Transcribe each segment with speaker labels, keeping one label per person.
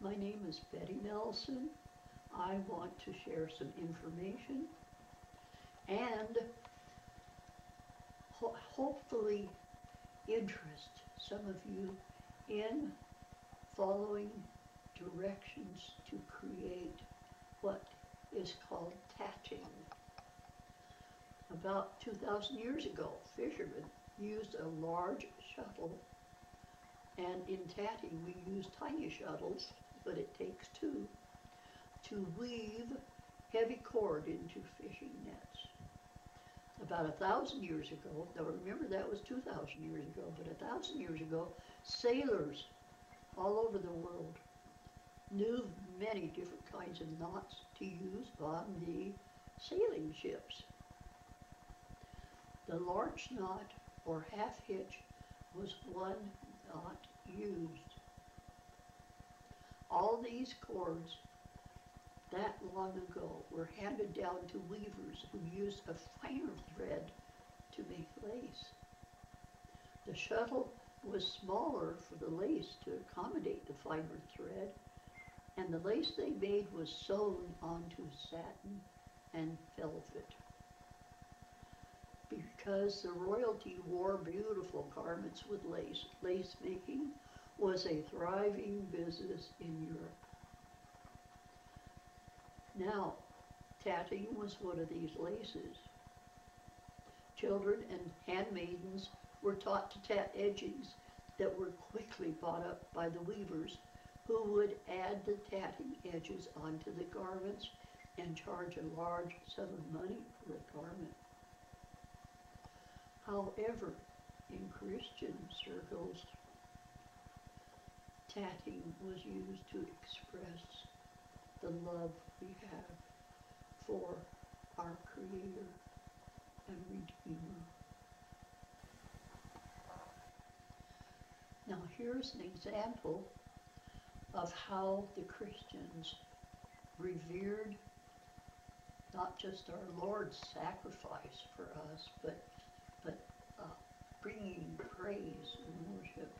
Speaker 1: My name is Betty Nelson. I want to share some information and hopefully interest some of you in following directions to create what is called tatting. About 2,000 years ago, fishermen used a large shuttle, and in tatting we use tiny shuttles, but it takes two, to weave heavy cord into fishing nets. About 1,000 years ago, now remember that was 2,000 years ago, but 1,000 years ago, sailors all over the world knew many different kinds of knots to use on the sailing ships. The larch knot or half hitch was one knot used. All these cords that long ago were handed down to weavers who used a finer thread to make lace. The shuttle was smaller for the lace to accommodate the finer thread, and the lace they made was sewn onto satin and velvet. Because the royalty wore beautiful garments with lace, lace making was a thriving business in Europe. Now, tatting was one of these laces. Children and handmaidens were taught to tat edgings that were quickly bought up by the weavers, who would add the tatting edges onto the garments and charge a large sum of money for a garment. However, in Christian circles, tatting was used to express the love we have for our Creator and Redeemer. Now here's an example of how the Christians revered not just our Lord's sacrifice for us, but bringing praise and worship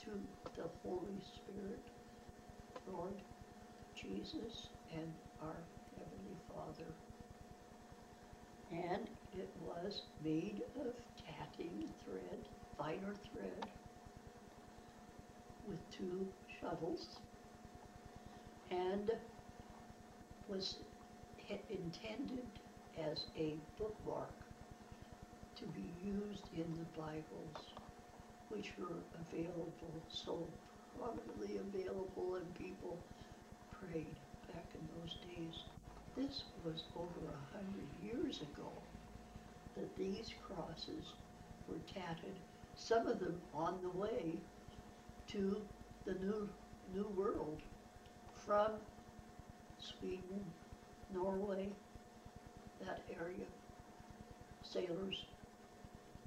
Speaker 1: to the Holy Spirit, Lord Jesus, and our Heavenly Father. And it was made of tatting thread, finer thread, with two shuttles, and was intended as a bookmark to be used in the Bibles, which were available, so prominently available, and people prayed back in those days. This was over 100 years ago that these crosses were tatted, some of them on the way to the New World from Sweden, Norway, that area, sailors,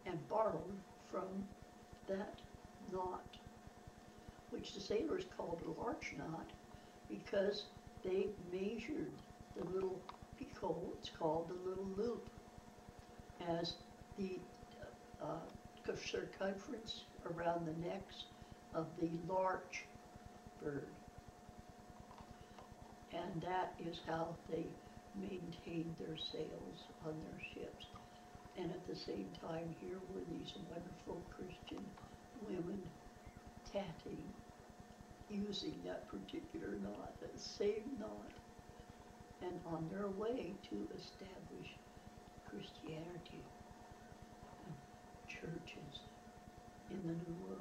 Speaker 1: and borrowed from that knot, which the sailors called a larch knot because they measured the little picot, it's called the little loop, as the circumference around the necks of the larch bird. And that is how they maintained their sails on their ships. And at the same time, here were these wonderful Christian women tatting, using that particular knot, that same knot, and on their way to establish Christianity and churches in the New World.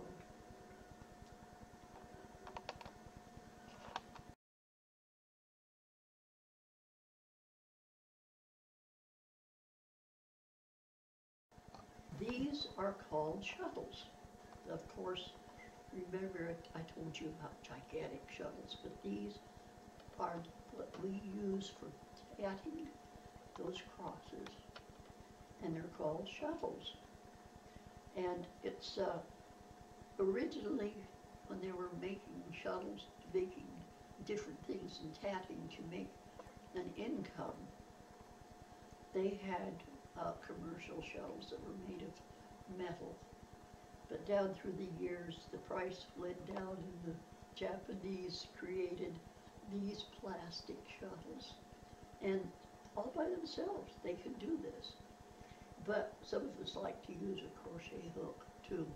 Speaker 1: These are called shuttles. Of course, remember I told you about gigantic shuttles, but these are what we use for tatting those crosses, and they're called shuttles. And it's originally, when they were making shuttles, making different things in tatting to make an income, they had commercial shuttles that were made of metal. But down through the years, the price went down and the Japanese created these plastic shuttles, and all by themselves they can do this. But some of us like to use a crochet hook too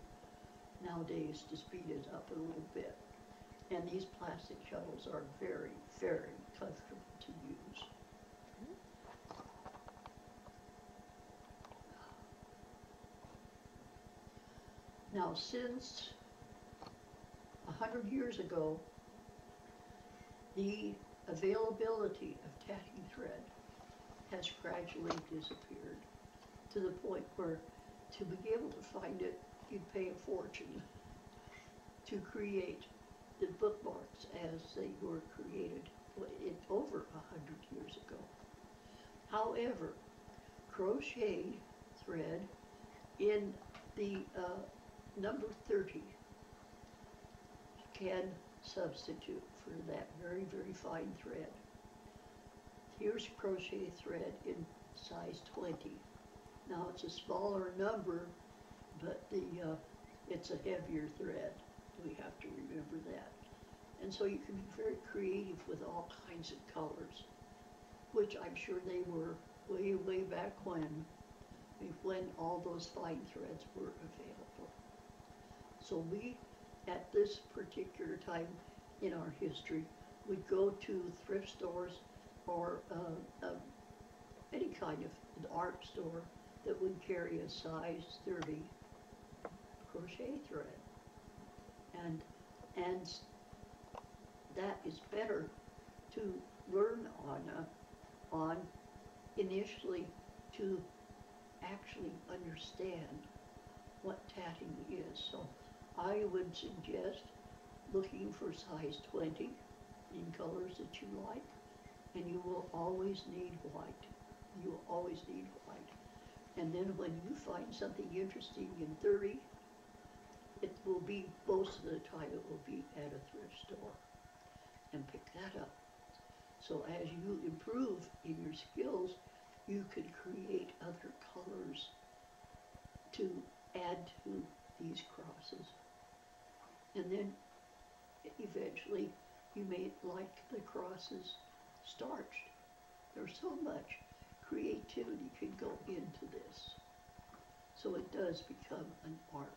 Speaker 1: nowadays to speed it up a little bit. And these plastic shuttles are very, very comfortable to use. Now, since 100 years ago, the availability of tatting thread has gradually disappeared to the point where to be able to find it, you'd pay a fortune to create the bookmarks as they were created over 100 years ago. However, crocheted thread in the number 30 can substitute for that very, very fine thread. Here's crochet thread in size 20. Now it's a smaller number, but it's a heavier thread. We have to remember that. And so you can be very creative with all kinds of colors, which I'm sure they were way, way back when all those fine threads were available. So we, at this particular time in our history, would go to thrift stores or any kind of an art store that would carry a size 30 crochet thread. And that is better to learn on initially to actually understand what tatting is. So I would suggest looking for size 20 in colors that you like, and you will always need white. You will always need white. And then when you find something interesting in 30, it will be, most of the time it will be at a thrift store, and pick that up. So as you improve in your skills, you could create other colors to add to these crosses. And then eventually you may like the crosses starched. There's so much creativity can go into this. So it does become an art.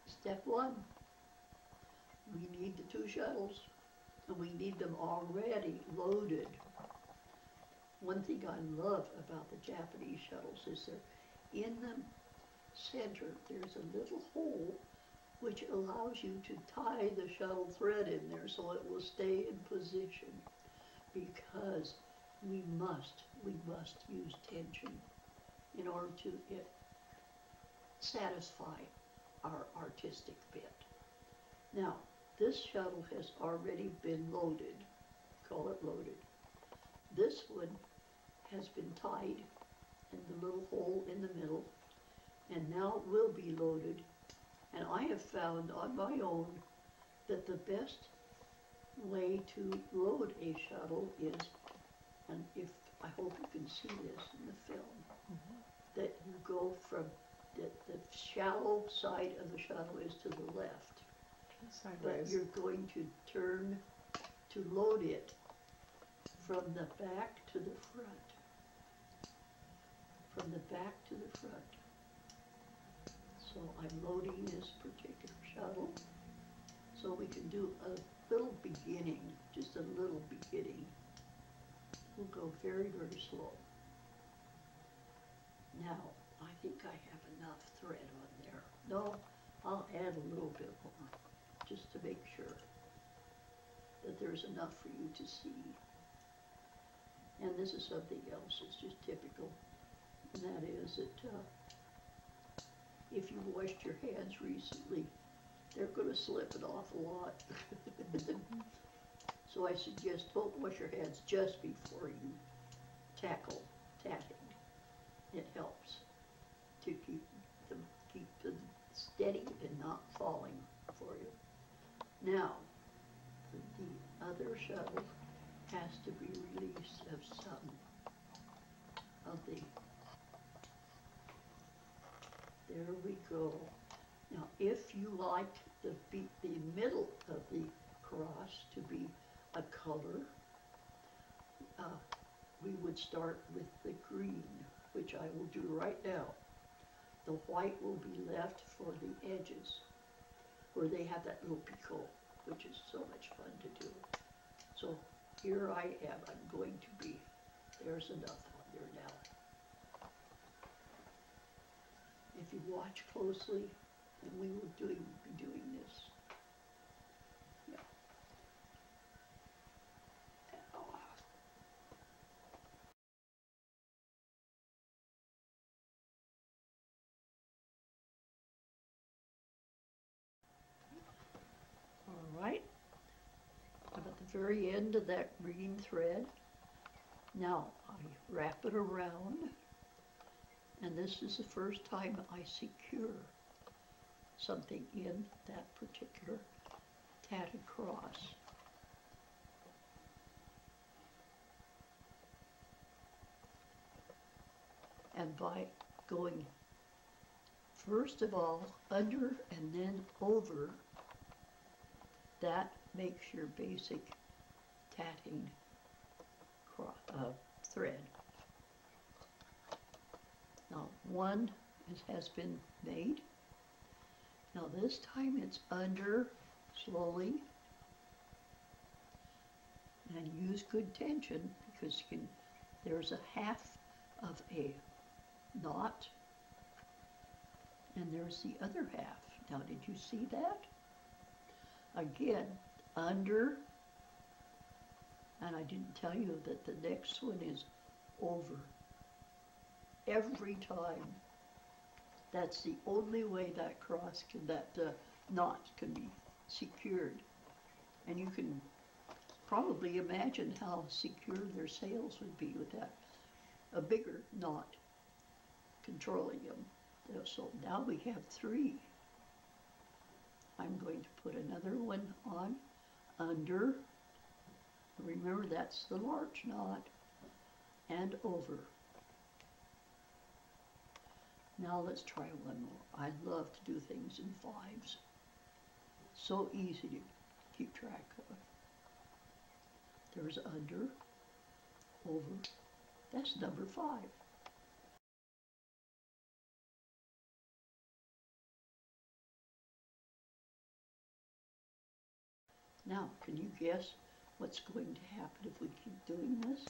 Speaker 1: Step one, we need the 2 shuttles, and we need them already loaded. One thing I love about the Japanese shuttles is they're in the center, there's a little hole which allows you to tie the shuttle thread in there so it will stay in position, because we must use tension in order to satisfy our artistic bit. Now, this shuttle has already been loaded. Call it loaded. This one has been tied in the little hole in the middle, and now it will be loaded. And I have found on my own that the best way to load a shuttle is, and I hope you can see this in the film, that you go from the shallow side of the shuttle is to the left.
Speaker 2: Sideways.
Speaker 1: But you're going to turn to load it from the back to the front. From the back to the front. So I'm loading this particular shuttle. So we can do a little beginning, just a little beginning. We'll go very, very slow. Now, I think I have enough thread on there. No, I'll add a little bit more, just to make sure that there's enough for you to see. And this is something else that's just typical, and that is that if you washed your hands recently, they're going to slip an awful lot. So I suggest don't wash your hands just before you tackle tatting. It helps to keep them steady and not falling for you. Now, the other shuttle has to be released of some of the, there we go. Now, if you liked the middle of the cross to be a color, we would start with the green, which I will do right now. The white will be left for the edges, where they have that little picot, which is so much fun to do. So here I am, I'm going to be, there's enough on there now. If you watch closely, and we will be doing this. Yeah. All right. I'm at the very end of that green thread. Now I wrap it around, and this is the first time I secure something in that particular tatted cross. And by going first of all under and then over, that makes your basic tatting thread. Now one has been made. Now this time it's under slowly, and use good tension because you can, there's a half of a knot and there's the other half. Now did you see that? Again, under, and I didn't tell you that the next one is over. Every time. That's the only way that cross can, that knot can be secured. And you can probably imagine how secure their sails would be with that. A bigger knot controlling them. So now we have three. I'm going to put another one on under. Remember, that's the larch knot, and over. Now let's try one more. I love to do things in fives. So easy to keep track of. There's under, over. That's number 5. Now, can you guess what's going to happen if we keep doing this?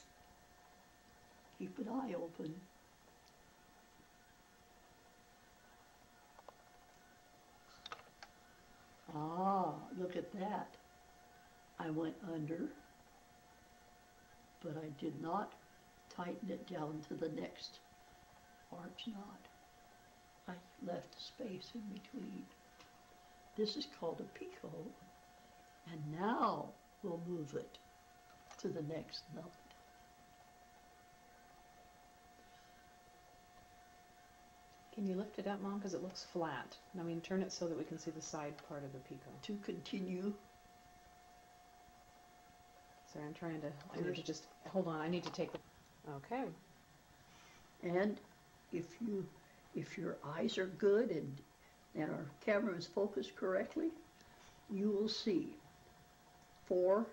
Speaker 1: Keep an eye open. Ah, look at that. I went under, but I did not tighten it down to the next larch knot. I left space in between. This is called a picot, and now we'll move it to the next knot.
Speaker 2: Can you lift it up, Mom? Because it looks flat. I mean, turn it so that we can see the side part of the picot.
Speaker 1: To continue.
Speaker 2: Sorry, I'm trying to, I need to just, hold on, I need to take the, okay.
Speaker 1: And if your eyes are good and our camera is focused correctly, you will see 4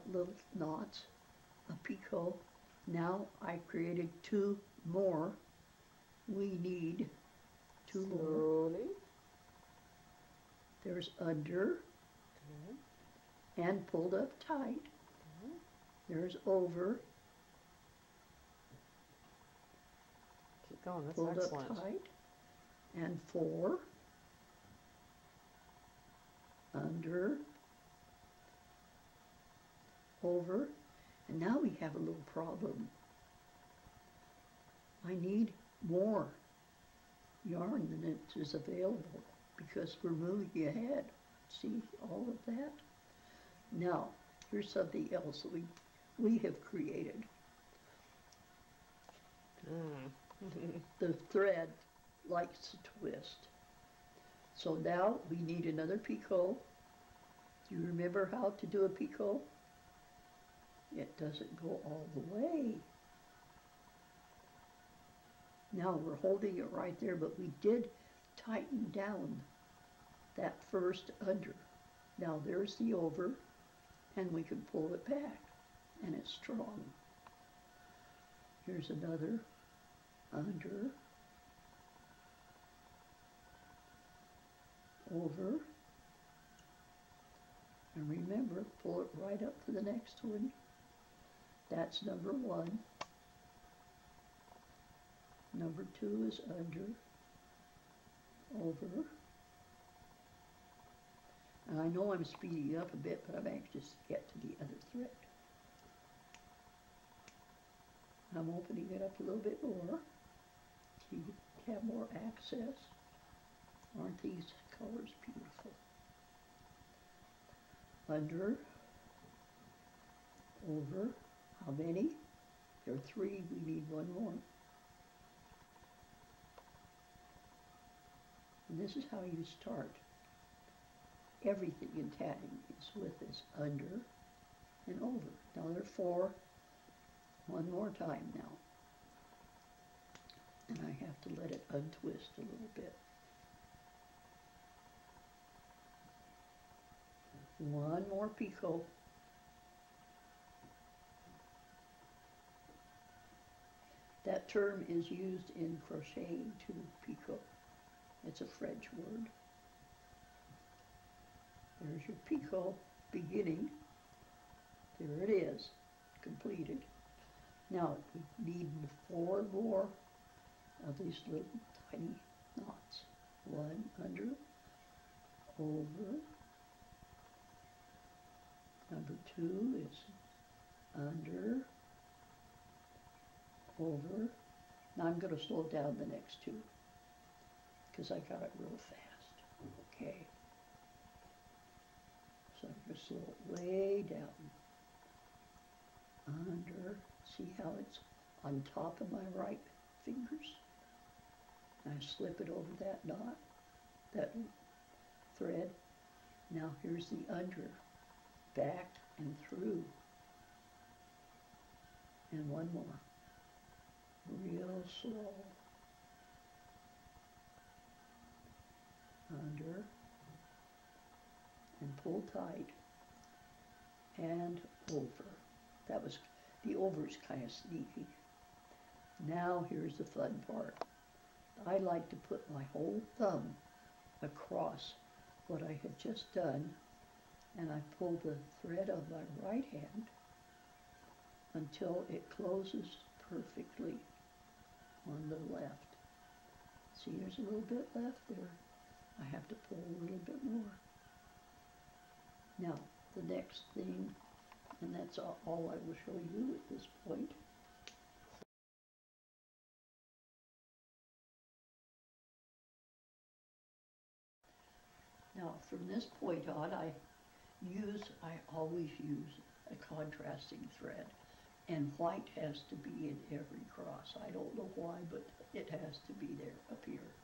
Speaker 1: little knots, a picot. Now I created 2 more. We need 2 more.
Speaker 2: Slowly.
Speaker 1: There's under.
Speaker 2: Okay.
Speaker 1: And pulled up tight.
Speaker 2: Okay.
Speaker 1: There's over.
Speaker 2: Keep going, that's
Speaker 1: Pulled
Speaker 2: excellent.
Speaker 1: up tight. And 4. Under. Over. And now we have a little problem. I need more yarn than it is available because we're moving ahead. See all of that? Now, here's something else that we have created. The thread likes to twist. So now we need another picot. Do you remember how to do a picot? It doesn't go all the way. Now we're holding it right there, but we did tighten down that first under. Now there's the over, and we can pull it back, and it's strong. Here's another under, over, and remember, pull it right up to the next one. That's number 1. Number 2 is under, over. And I know I'm speeding up a bit, but I'm anxious to get to the other thread. I'm opening it up a little bit more so you have more access. Aren't these colors beautiful? Under, over. How many? There are 3. We need 1 more. And this is how you start. Everything in tatting is with this under and over. Now there are 4. 1 more time now. And I have to let it untwist a little bit. 1 more picot. That term is used in crocheting to picot. It's a French word. There's your picot beginning. There it is, completed. Now we need 4 more of these little tiny knots. 1 under, over. Number 2 is under, over. Now I'm going to slow down the next 2 because I got it real fast. Okay. So I'm going to slow it way down. Under. See how it's on top of my right fingers? I slip it over that knot, that thread. Now here's the under. Back and through. And 1 more. Real slow. Under. And pull tight. And over. That was, the over's kind of sneaky. Now here's the fun part. I like to put my whole thumb across what I had just done, and I pull the thread of my right hand until it closes perfectly on the left. See, there's a little bit left there. I have to pull a little bit more. Now, the next thing, and that's all I will show you at this point. Now, from this point on, I always use a contrasting thread, and white has to be in every cross. I don't know why, but it has to be there, up here.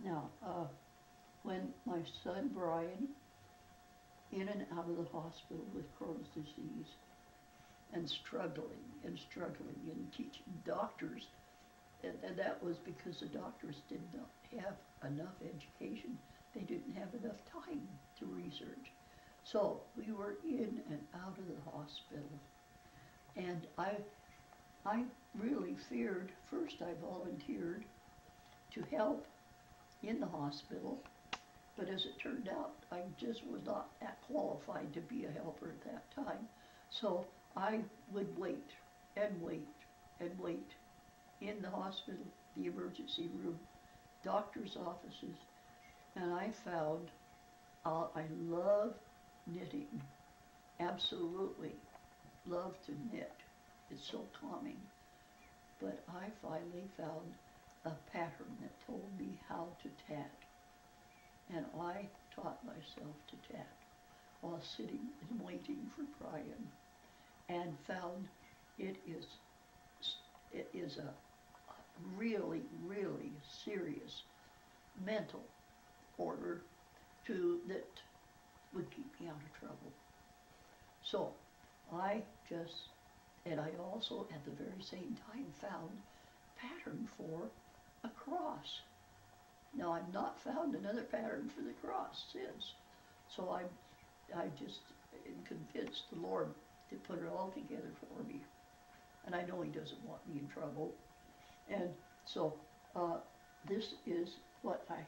Speaker 1: Now, when my son Brian, in and out of the hospital with Crohn's disease, and struggling and teaching doctors, and that was because the doctors did not have enough education. They didn't have enough time to research. So we were in and out of the hospital. And I really feared, first I volunteered to help in the hospital, but as it turned out, I just was not that qualified to be a helper at that time. So I would wait and wait and wait in the hospital, the emergency room, doctor's offices, and I found I love knitting, absolutely love to knit. It's so calming. But I finally found a pattern that told me how to tat. And I taught myself to tat while sitting and waiting for Brian, and found it is a really, really serious mental order that would keep me out of trouble. So I also at the very same time found pattern for a cross. Now I've not found another pattern for the cross since, so I just am convinced the Lord to put it all together for me, and I know He doesn't want me in trouble, and so this is what I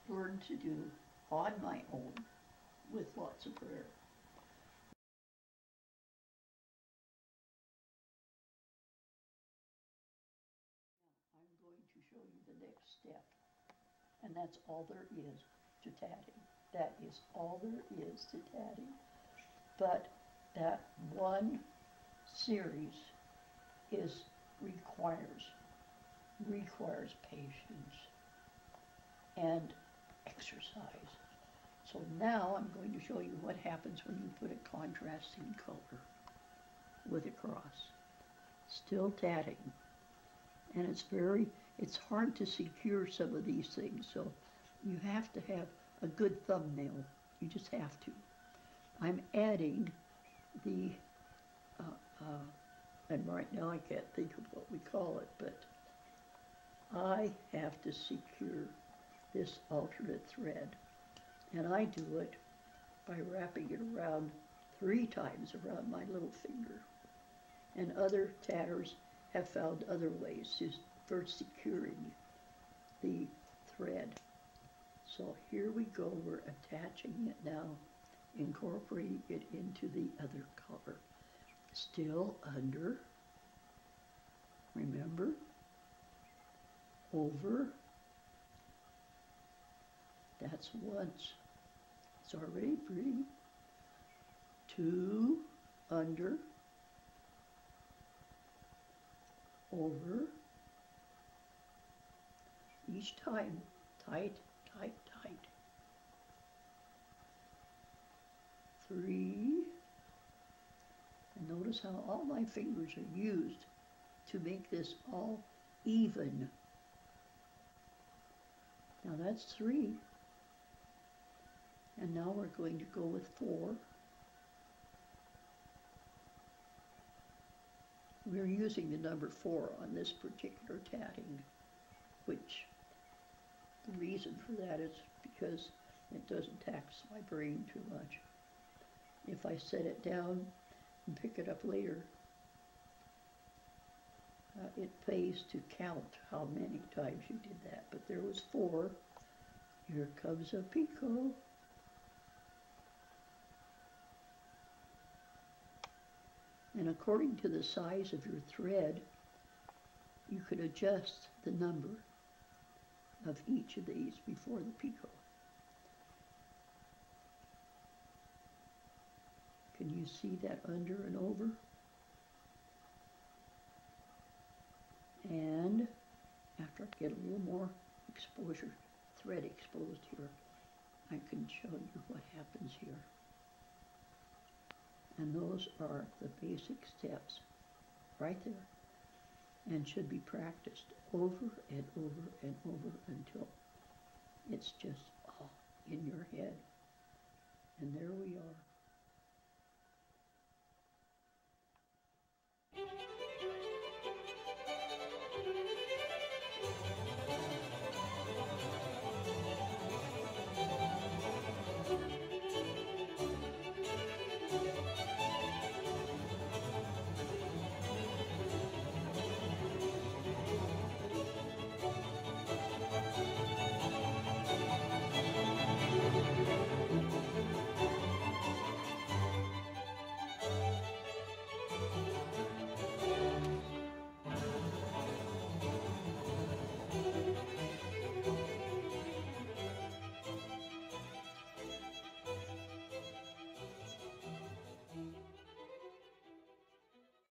Speaker 1: learned to do on my own with lots of prayer. I'm going to show you the next step, and that's all there is to tatting. That is all there is to tatting. But that one series requires patience and exercise. So now I'm going to show you what happens when you put a contrasting color with a cross. Still tatting. And it's hard to secure some of these things, so you have to have a good thumbnail. You just have to. I'm adding the, and right now I can't think of what we call it, but I have to secure this alternate thread. And I do it by wrapping it around 3 times around my little finger. And other tatters have found other ways for securing the thread. So here we go, we're attaching it now, incorporating it into the other color. Still under, remember, over, that's once, it's already pretty, 2, under, over, each time, tight, tight, tight, 3, and notice how all my fingers are used to make this all even. Now that's 3, and now we're going to go with 4. We're using the number 4 on this particular tatting, which the reason for that is because it doesn't tax my brain too much. If I set it down and pick it up later, it pays to count how many times you did that. But there was 4. Here comes a picot. And according to the size of your thread, you could adjust the number of each of these before the picot. Can you see that under and over? And after I get a little more exposure, thread exposed here, I can show you what happens here. And those are the basic steps right there, and should be practiced over and over and over until it's just all in your head. And there